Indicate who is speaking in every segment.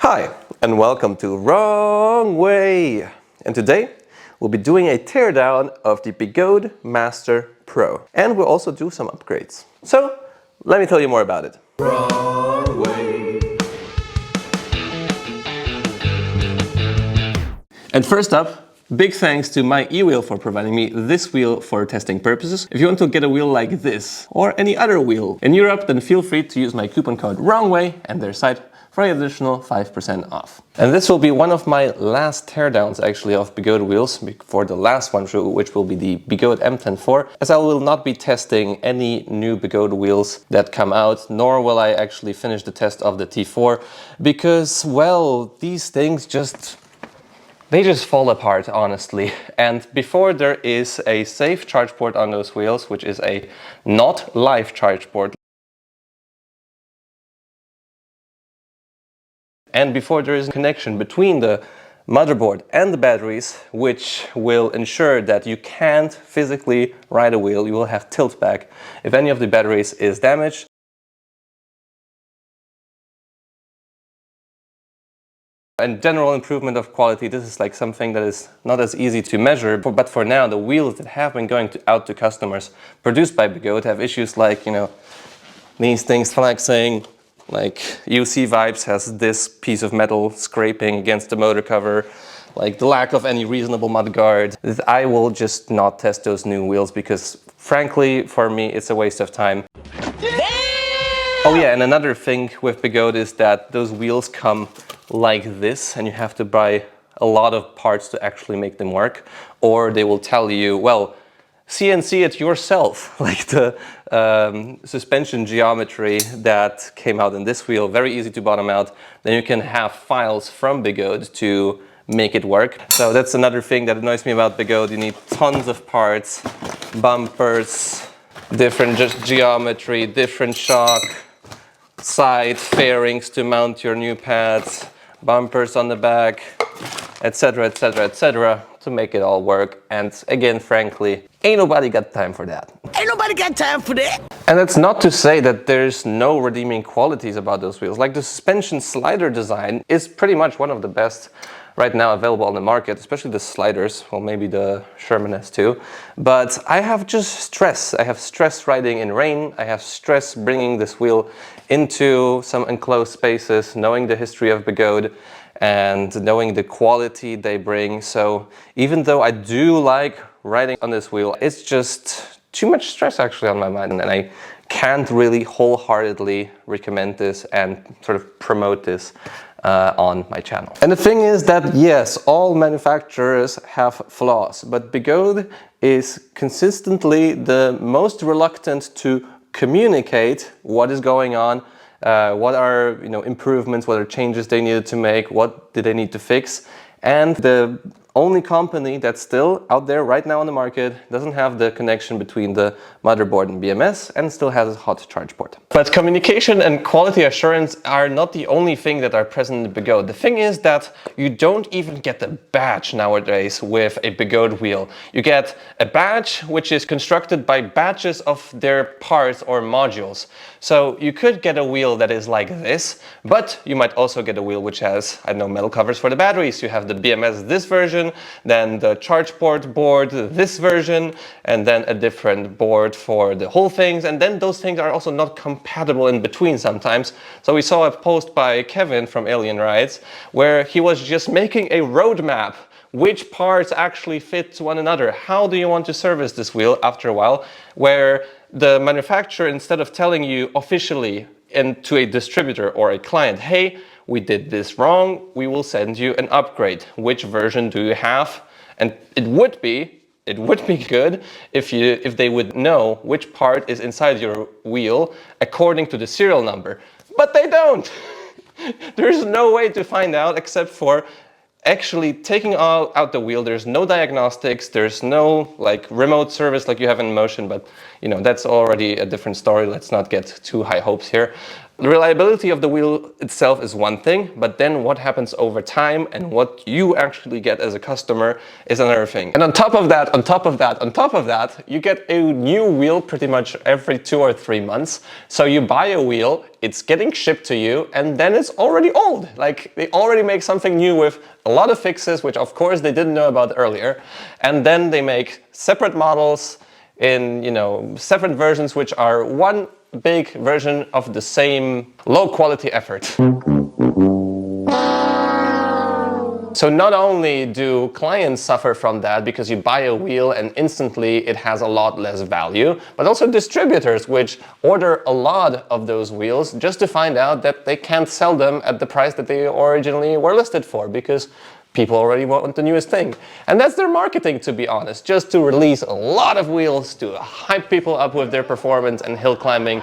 Speaker 1: Hi, and welcome to Wrong Way! And today, we'll be doing a teardown of the Begode Master Pro. And we'll also do some upgrades. So, let me tell you more about it. Wrong Way! And first up, big thanks to my e-wheel for providing me this wheel for testing purposes. If you want to get a wheel like this, or any other wheel in Europe, then feel free to use my coupon code WRONGWAY and their site for an additional 5% off. And this will be one of my last teardowns actually of Begode wheels before the last one, which will be the Begode M104, as I will not be testing any new Begode wheels that come out, nor will I actually finish the test of the T4, because, well, these things they just fall apart, honestly. And before there is a safe charge port on those wheels, which is a not live charge port, and before there is a connection between the motherboard and the batteries, which will ensure that you can't physically ride a wheel, you will have tilt back if any of the batteries is damaged. And general improvement of quality, this is like something that is not as easy to measure, but for now the wheels that have been going out to customers produced by Begode have issues like, these things flexing, like UC Vibes has this piece of metal scraping against the motor cover, like the lack of any reasonable mudguard. I will just not test those new wheels because frankly, for me, it's a waste of time. Oh yeah, and another thing with Begode is that those wheels come like this and you have to buy a lot of parts to actually make them work, or they will tell you, well, CNC it yourself, like the suspension geometry that came out in this wheel, very easy to bottom out. Then you can have files from Begode to make it work. So that's another thing that annoys me about Begode. You need tons of parts, bumpers, different geometry, different shock, side fairings to mount your new pads, bumpers on the back, etc, etc, etc, to make it all work. And again, frankly, ain't nobody got time for that.
Speaker 2: Ain't nobody got time for that.
Speaker 1: And that's not to say that there's no redeeming qualities about those wheels. Like the suspension slider design is pretty much one of the best right now available on the market, especially the sliders. Well, maybe the Sherman has too. But I have just stress. I have stress riding in rain. I have stress bringing this wheel into some enclosed spaces, knowing the history of Begode and knowing the quality they bring. So even though I do like riding on this wheel, it's just too much stress actually on my mind, and I can't really wholeheartedly recommend this and sort of promote this on my channel. And the thing is that yes, all manufacturers have flaws, but Begode is consistently the most reluctant to communicate what is going on, what are improvements, what are changes they needed to make, what did they need to fix. And the only company that's still out there right now on the market doesn't have the connection between the motherboard and BMS and still has a hot charge port. But communication and quality assurance are not the only thing that are present in Begode. The thing is that you don't even get a badge nowadays with a Begode wheel. You get a badge which is constructed by batches of their parts or modules. So you could get a wheel that is like this, but you might also get a wheel which has, I don't know, metal covers for the batteries. You have the BMS this version, then the charge port board this version, and then a different board for the whole things, and then those things are also not compatible in between sometimes. So we saw a post by Kevin from AlienRides where he was just making a roadmap. Which parts actually fit to one another? How do you want to service this wheel after a while? Where the manufacturer, instead of telling you officially and to a distributor or a client, hey, we did this wrong, we will send you an upgrade. Which version do you have? And it would be good if they would know which part is inside your wheel according to the serial number. But they don't! There's no way to find out except for actually taking out the wheel. There's no diagnostics, there's no like remote service like you have in Motion, but that's already a different story. Let's not get too high hopes here. The reliability of the wheel itself is one thing, but then what happens over time and what you actually get as a customer is another thing. And on top of that, you get a new wheel pretty much every 2 or 3 months. So you buy a wheel, it's getting shipped to you, and then it's already old. Like, they already make something new with a lot of fixes, which of course they didn't know about earlier. And then they make separate models in, separate versions, which are one big version of the same low quality effort. So not only do clients suffer from that because you buy a wheel and instantly it has a lot less value, but also distributors which order a lot of those wheels just to find out that they can't sell them at the price that they originally were listed for because people already want the newest thing. And that's their marketing, to be honest, just to release a lot of wheels to hype people up with their performance and hill climbing.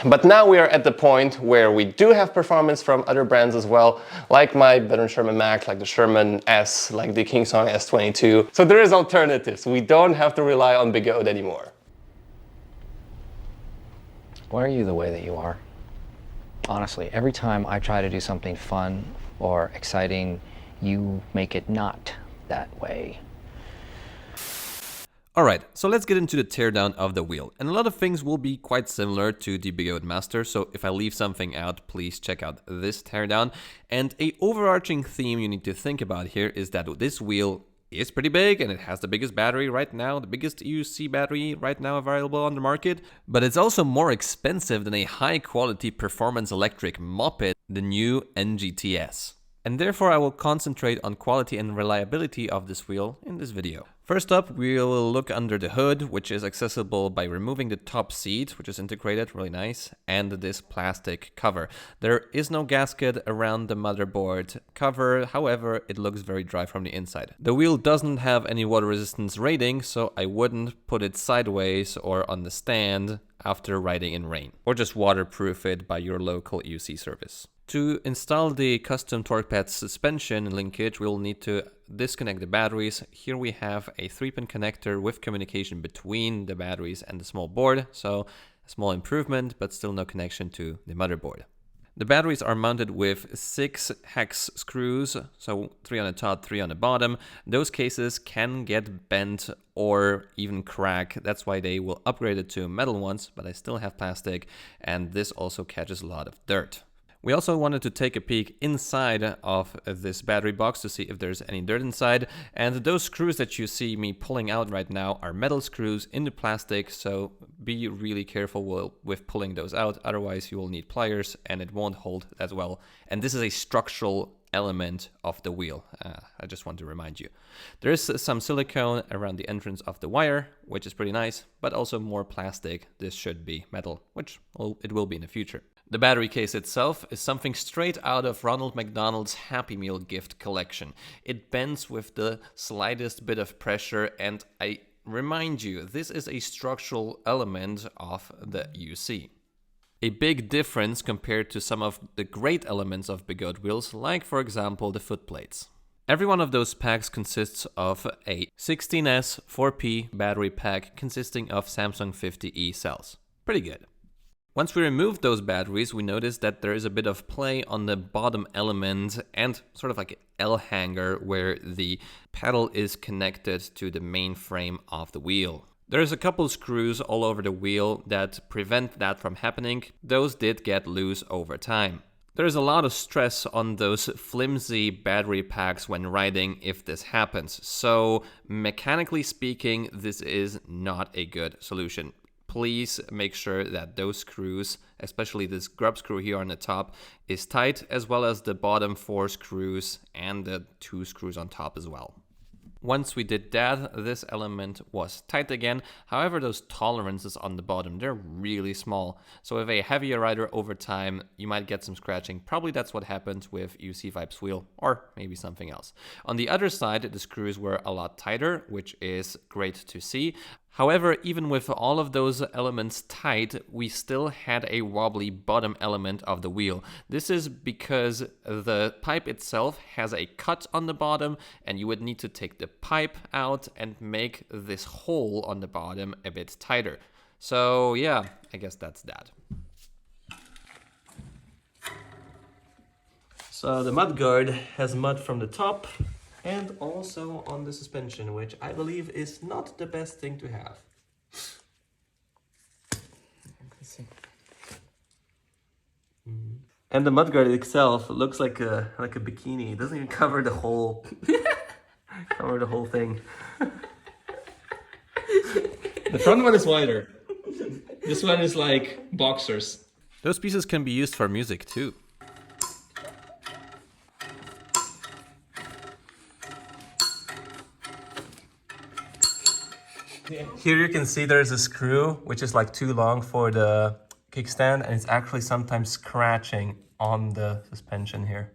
Speaker 1: But now we are at the point where we do have performance from other brands as well, like my Veteran Sherman Max, like the Sherman S, like the Kingsong S22. So there is alternatives. We don't have to rely on Begode anymore.
Speaker 2: Why are you the way that you are? Honestly, every time I try to do something fun or exciting, you make it not that way.
Speaker 3: Alright, so let's get into the teardown of the wheel. And a lot of things will be quite similar to the Begode Master, so if I leave something out, please check out this teardown. And a overarching theme you need to think about here is that this wheel is pretty big and it has the biggest battery right now, the biggest UC battery right now available on the market. But it's also more expensive than a high quality performance electric moped, the new NGTS. And therefore I will concentrate on quality and reliability of this wheel in this video. First up, we'll look under the hood, which is accessible by removing the top seat, which is integrated, really nice, and this plastic cover. There is no gasket around the motherboard cover, however, it looks very dry from the inside. The wheel doesn't have any water resistance rating, so I wouldn't put it sideways or on the stand after riding in rain, or just waterproof it by your local UC service. To install the custom torque pad suspension linkage, we'll need to disconnect the batteries. Here we have a 3-pin connector with communication between the batteries and the small board, so a small improvement, but still no connection to the motherboard. The batteries are mounted with 6 hex screws, so 3 on the top, 3 on the bottom. Those cases can get bent or even crack. That's why they will upgrade it to metal ones, but I still have plastic, and this also catches a lot of dirt. We also wanted to take a peek inside of this battery box to see if there's any dirt inside, and those screws that you see me pulling out right now are metal screws into plastic, so be really careful with pulling those out, otherwise you will need pliers and it won't hold as well. And this is a structural element of the wheel, I just want to remind you. There is some silicone around the entrance of the wire, which is pretty nice, but also more plastic. This should be metal, which it will be in the future. The battery case itself is something straight out of Ronald McDonald's Happy Meal gift collection. It bends with the slightest bit of pressure, and I remind you, this is a structural element of the UC. A big difference compared to some of the great elements of Begode wheels, like for example the footplates. Every one of those packs consists of a 16S 4P battery pack consisting of Samsung 50E cells. Pretty good. Once we remove those batteries, we notice that there is a bit of play on the bottom element and sort of like an L hanger where the pedal is connected to the main frame of the wheel. There's a couple screws all over the wheel that prevent that from happening. Those did get loose over time. There's a lot of stress on those flimsy battery packs when riding if this happens. So mechanically speaking, this is not a good solution. Please make sure that those screws, especially this grub screw here on the top, is tight, as well as the bottom 4 screws and the 2 screws on top as well. Once we did that, this element was tight again. However, those tolerances on the bottom, they're really small. So with a heavier rider over time, you might get some scratching. Probably that's what happens with UC Vibes wheel, or maybe something else. On the other side, the screws were a lot tighter, which is great to see. However, even with all of those elements tight, we still had a wobbly bottom element of the wheel. This is because the pipe itself has a cut on the bottom, and you would need to take the pipe out and make this hole on the bottom a bit tighter. So yeah, I guess that's that.
Speaker 1: So the mudguard has mud from the top and also on the suspension, which I believe is not the best thing to have. And the mudguard itself looks like a bikini. It doesn't even cover the whole thing.
Speaker 4: The front one is wider. This one is like boxers.
Speaker 3: Those pieces can be used for music too.
Speaker 1: Here you can see there's a screw which is like too long for the kickstand, and it's actually sometimes scratching on the suspension here.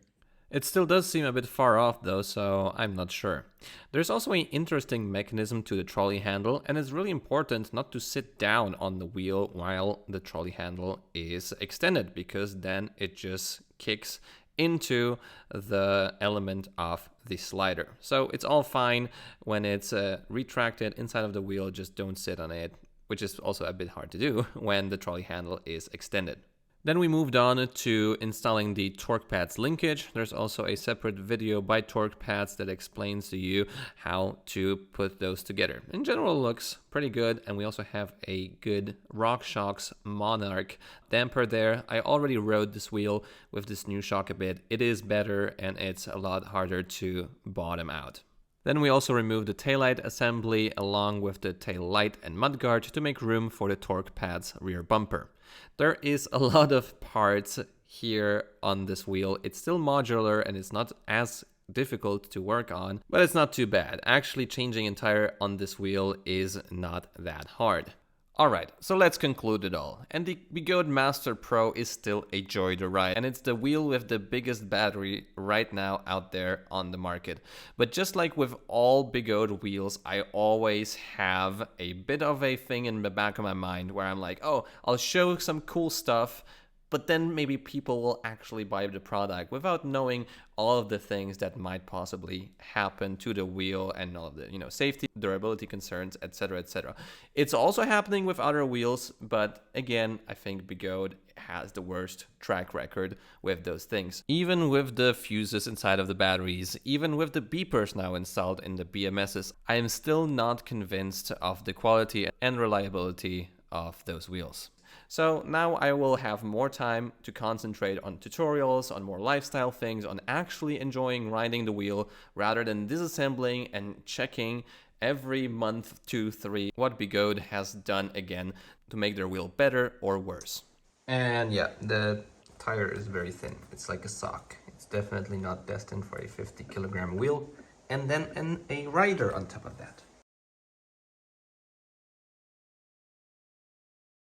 Speaker 3: It still does seem a bit far off though, so I'm not sure. There's also an interesting mechanism to the trolley handle, and it's really important not to sit down on the wheel while the trolley handle is extended, because then it just kicks into the element of the slider. So it's all fine when it's retracted inside of the wheel, just don't sit on it, which is also a bit hard to do when the trolley handle is extended. Then we moved on to installing the torque pads linkage. There's also a separate video by Torque Pads that explains to you how to put those together. In general, it looks pretty good, and we also have a good RockShox Monarch damper there. I already rode this wheel with this new shock a bit. It is better, and it's a lot harder to bottom out. Then we also removed the taillight assembly along with the tail light and mudguard to make room for the Torque Pads rear bumper. There is a lot of parts here on this wheel. It's still modular and it's not as difficult to work on, but it's not too bad. Actually changing a tire on this wheel is not that hard. Alright, so let's conclude it all. And the Begode Master Pro is still a joy to ride, and it's the wheel with the biggest battery right now out there on the market. But just like with all Begode wheels, I always have a bit of a thing in the back of my mind where I'm like, oh, I'll show some cool stuff, but then maybe people will actually buy the product without knowing all of the things that might possibly happen to the wheel and all of the, safety, durability concerns, etc., etc. It's also happening with other wheels, but again, I think Begode has the worst track record with those things. Even with the fuses inside of the batteries, even with the beepers now installed in the BMSs, I am still not convinced of the quality and reliability of those wheels. So now I will have more time to concentrate on tutorials, on more lifestyle things, on actually enjoying riding the wheel rather than disassembling and checking every month, 2, 3, what Begode has done again to make their wheel better or worse.
Speaker 1: And yeah, the tire is very thin. It's like a sock. It's definitely not destined for a 50 kilogram wheel. And then a rider on top of that.